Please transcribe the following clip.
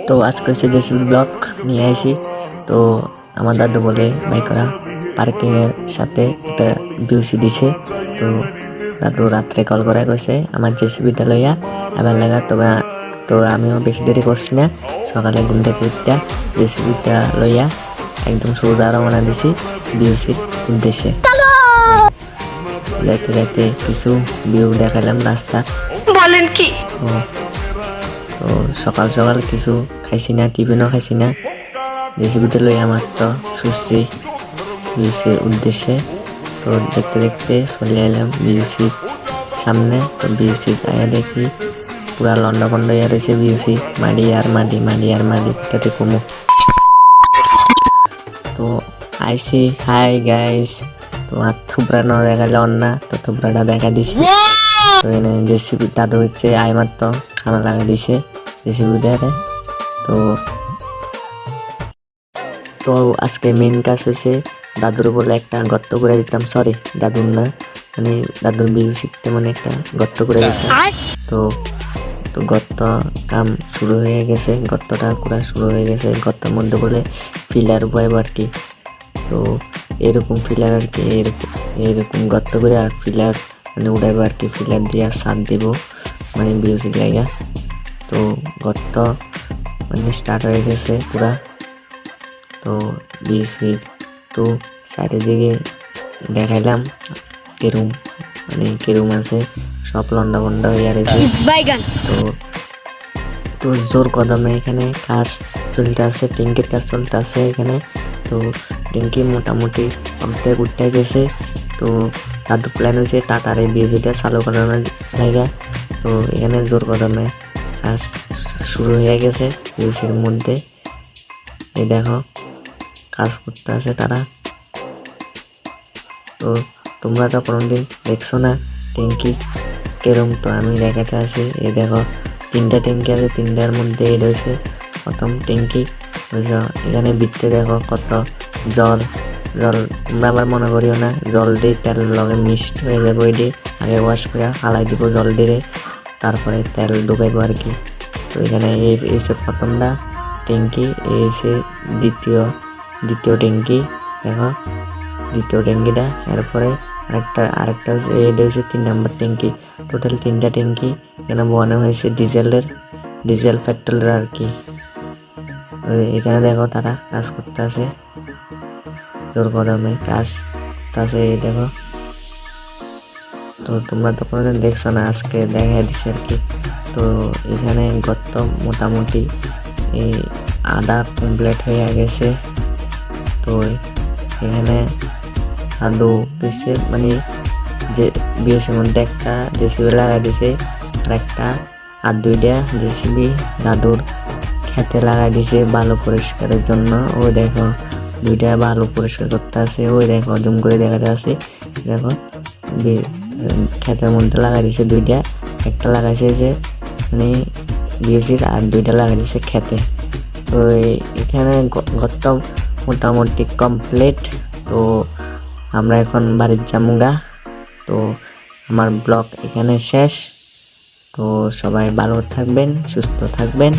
তো আজকে হচ্ছে জেসিবি ব্লক নিয়ে আইছি। তো আমার দাদু বলে বাইকরা পার্কিং এর সাথে একটা বিউসি দিছে। তো দাদু রাত্রে কল করে কইছে আমার জেসিবিটা লইয়া আবার লাগা। তো আমিও বেশি দেরি করছি না, সকালে ঘুম থেকে উঠটা জেসিবিটা লইয়া একদম সোজা রওনা দিছি বিউসির উদ্দেশ্যে। যাইতে যাইতে কিছু ভিউ দেখালাম রাস্তা। বলেন কি? তো সকাল সকাল কিছু খাইছি না, টিফিনও খাইছি না, জেসিবিটা লই আমার তো সুশ্রী বিউসির উদ্দেশ্যে। তো দেখতে দেখতে চলে এলাম বিউসির সামনে। তো বিউসি আয়া দেখি পুরা লন্ডা ফন্ডা ইয়া রয়েছে বিউসি, মাটি আর মাটি, মাটি আর মাটি, তাতে কমু। তো আইসি, হাই গাইস। তো আর থুবড়ানো দেখা যাওয়ার না, তো থুবড়াটা দেখা দিছি। তো এনে জেসিবি দাদু হচ্ছে আই মাত্র খানা লাগা দিছে জেসিবিটারে। তো তো আজকে মেন কাজ হয়েছে দাদুর বলে একটা গর্ত করে দিতাম, সরি দাদুর না, মানে দাদুর বিউ শিখতে মানে একটা গর্ত করে দিতাম। তো তো গর্ত কাম শুরু হয়ে গেছে, গর্তটা করা শুরু হয়ে গেছে। গর্তের মধ্যে বলে ফিলার বয়েব আর কি। তো এরকম ফিলার আর কি, এরকম গর্ত করে আর ফিলার মানে উড়াইব আর কি, ফিলার দিয়ে সার দিব মানে বিউসি জায়গা। তো গর্ত মানে স্টার্ট হয়ে গেছে পুরা। তো বিউসির তো চারিদিকে দেখাইলাম কেরুম, মানে কেরুম আছে, সব লন্ডা বন্ডা হয়ে রয়েছে। তো তো জোর কদমে এখানে কাজ চলতে আছে, ট্যাঙ্কির কাজ চলতে আছে এখানে। তো ট্যাঙ্কি মোটামুটি অর্ধেক উঠতে গেছে। তো তাদের প্ল্যান হয়েছে তাড়াতাড়ি বিউসিটা চালু করানোর জায়গা। তো এখানে জোর কদমে কাজ শুরু হয়ে গেছে বিউসির মধ্যে। এই দেখো কাজ করতে আছে তারা। তো তোমরা তো কোনোদিন দেখছো না ট্যাঙ্কি কেরম, তো আমি দেখাতে আছি। এই দেখো তিনটা ট্যাঙ্কি আছে, তিনটার মধ্যে এই রয়েছে প্রথম ট্যাঙ্কি, বুঝছো? এখানে ভিতরে দেখো কত জল জল। তোমরা আবার মনে করিও না জল দিয়ে তেল লগে মিক্সড হয়ে যাবো, এটি আগে ওয়াশ করে হালাই দিব জল দিয়ে, তারপরে তেল ঢুকাইবো আর কি। তো এখানে এই এসে প্রথমটা ট্যাঙ্কি, এই এসে দ্বিতীয় ট্যাঙ্কি, দেখো দ্বিতীয় ট্যাঙ্কিটা। এরপরে আরেকটা এটা হচ্ছে 3 নম্বর ট্যাঙ্কি। টোটাল 3টা ট্যাঙ্কি এখানে বানানো হয়েছে ডিজেল পেট্রোলের আর কি। এখানে দেখো তারা কাজ করতে আছে, জোর কদমে কাজ করতে আছে, এই দেখো। তো তোমরা তো কোনোদিন দেখছো না, আজকে দেখা দিচ্ছে আর কি। তো এখানে গর্ত মোটামুটি এই আধা কমপ্লিট হয়ে গেছে। তো এখানে দাদু দিছে মানে যে বিএসের মধ্যে একটা জেসিবি লাগা দিছে, আর একটা আর দুইটা জেসিবি দাদুর খেতে লাগা দিছে বালু পরিষ্কারের জন্য। ওই দেখো দুইটা বালু পরিষ্কার করতে আছে, ওই দেখো জুম করে দেখাতে আছে। দেখো খেতের মধ্যে লাগা দিছে দুইটা, একটা লাগাইছে যে মানে বিএসির, আর দুইটা লাগা দিছে খেতে। তো এখানে গর্ত মোটামুটি কমপ্লিট। তো আমরা এখন বাড়ির যামুগা। তো আমার ব্লগ এখানে শেষ। তো সবাই ভালো থাকবেন, সুস্থ থাকবেন।